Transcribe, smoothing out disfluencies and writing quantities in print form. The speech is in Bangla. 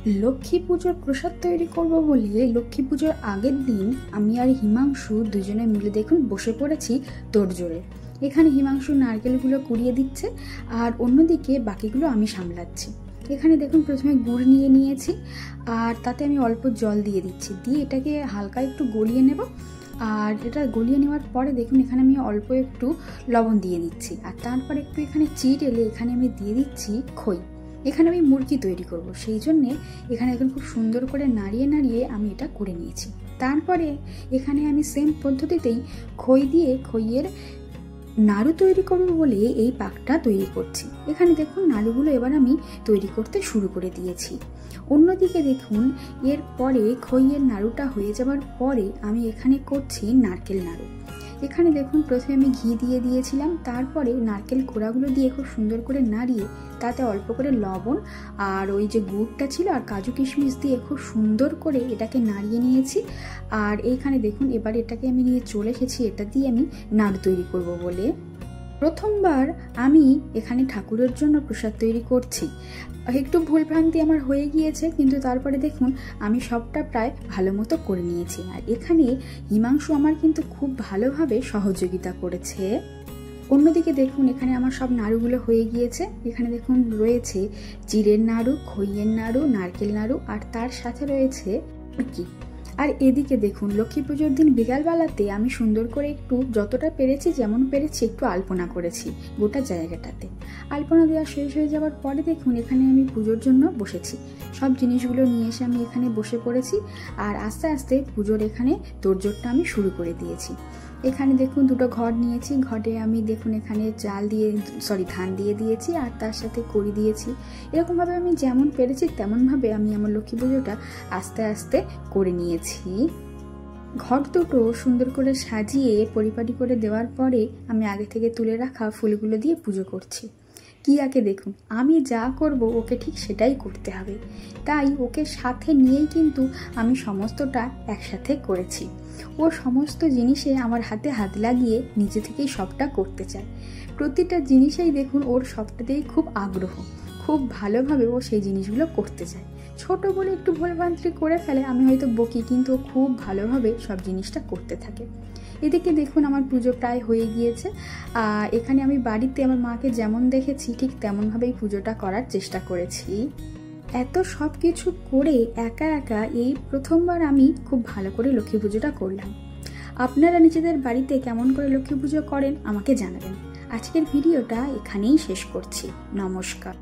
लक्ष्मी पूजोर प्रसाद तैरी करब बोले लक्ष्मी पूजोर आगेर दिन आमी आर हिमांशु दुजने मिले देखुन बसे पड़ेछि तोड़जोड़े। एखाने हिमांशु नारकेलगुलो कुड़िए दिच्छे और अन्यदिके बाकिगुलो आमी सामलाच्छि। एखाने देखुन प्रथमे गुड़ निये नियेछि और ताते आमी अल्प जल दिए दिच्छी, दिए एटाके हालका एकटु गलिए नेब और एटा गलिए नेওয়ার পরে দেখুন এখানে আমি অল্প একটু লবণ দিয়ে দিচ্ছি আর তারপর একটু এখানে চিট এলে এখানে আমি দিয়ে দিচ্ছি খই। এখানে আমি মুরগি তৈরি করব, সেই জন্য এখানে এখন খুব সুন্দর করে নাড়িয়ে নাড়িয়ে আমি এটা করে নিয়েছি। তারপরে এখানে আমি সেম পদ্ধতিতেই খই দিয়ে খইয়ের নাড়ু তৈরি করব বলে এই পাকটা তৈরি করছি। এখানে দেখুন নাড়ুগুলো এবার আমি তৈরি করতে শুরু করে দিয়েছি। অন্যদিকে দেখুন এরপরে খইয়ের নাড়ুটা হয়ে যাবার পরে আমি এখানে করছি নারকেল নাড়ু। এখানে দেখুন প্রথমে আমি ঘি দিয়ে দিয়েছিলাম, তারপরে নারকেল কোড়াগুলো দিয়ে খুব সুন্দর করে নাড়িয়ে তাতে অল্প করে লবণ আর ওই যে গুড়টা ছিল আর কাজু কিশমিশ দিয়ে খুব সুন্দর করে এটাকে নাড়িয়ে নিয়েছি। আর এইখানে দেখুন এবার এটাকে আমি নিয়ে চলে এসেছি এটা দিয়ে আমি নাড়ু তৈরি করব বলে। প্রথমবার আমি এখানে ঠাকুরের জন্য প্রসাদ তৈরি করছি, একটু ভুলভ্রান্তি আমার হয়ে গিয়েছে, কিন্তু তারপরে দেখুন আমি সবটা প্রায় ভালো মতো করে নিয়েছি। আর এখানে হিমাংশু আমার কিন্তু খুব ভালোভাবে সহযোগিতা করেছে। অন্যদিকে দেখুন এখানে আমার সব নাড়ুগুলো হয়ে গিয়েছে। এখানে দেখুন রয়েছে চিড়ের নাড়ু, খইয়ের নাড়ু, নারকেল নাড়ু আর তার সাথে রয়েছে মুরগি। আর এদিকে দেখুন লক্ষ্মী পুজোর দিন বিকালবেলাতে আমি সুন্দর করে একটু যতটা পেরেছি যেমন পেরেছি একটু আলপনা করেছি গোটা জায়গাটাতে। আলপনা দেওয়া শেষ হয়ে যাওয়ার পরে দেখুন এখানে আমি পুজোর জন্য বসেছি, সব জিনিসগুলো নিয়ে এসে আমি এখানে বসে পড়েছি আর আস্তে আস্তে পুজোর এখানে তোড়জোড়টা আমি শুরু করে দিয়েছি। এখানে দেখুন দুটো ঘট নিয়েছি, ঘটে আমি দেখুন এখানে ধান দিয়ে দিয়েছি আর তার সাথে কড়ি দিয়েছি। এরকমভাবে আমি যেমন পেরেছি তেমনভাবে আমি আমার লক্ষ্মী পুজোটা আস্তে আস্তে করে নিয়েছি। ঘট দুটো সুন্দর করে সাজিয়ে পরিপাটি করে দেওয়ার পরে আমি আগে থেকে তুলে রাখা ফুলগুলো দিয়ে পুজো করছি। কিয়াকে দেখুন আমি যা করব ওকে ঠিক সেটাই করতে হবে, তাই ওকে সাথে নিয়েই কিন্তু আমি সমস্তটা একসাথে করেছি। ও সমস্ত জিনিসে আমার হাতে হাত লাগিয়ে নিজে থেকেই সবটা করতে চায়। প্রতিটা জিনিসেই দেখুন ওর সবটাতেই খুব আগ্রহ, খুব ভালোভাবে ও সেই জিনিসগুলো করতে চায়। ছোট বলে একটু ভুলভ্রান্তি করে ফেলে, আমি হয়তো বকি, কিন্তু ও খুব ভালোভাবে সব জিনিসটা করতে থাকে। এদিকে দেখুন আমার পুজো প্রায় হয়ে গিয়েছে। এখানে আমি বাড়িতে আমার মাকে যেমন দেখেছি ঠিক তেমনভাবেই পুজোটা করার চেষ্টা করেছি। এত সব কিছু করে একা একা এই প্রথমবার আমি খুব ভালো করে লক্ষ্মী পুজোটা করলাম। আপনারা নিজেদের বাড়িতে কেমন করে লক্ষ্মী পুজো করেন আমাকে জানাবেন। আজকের ভিডিওটা এখানেই শেষ করছি। নমস্কার।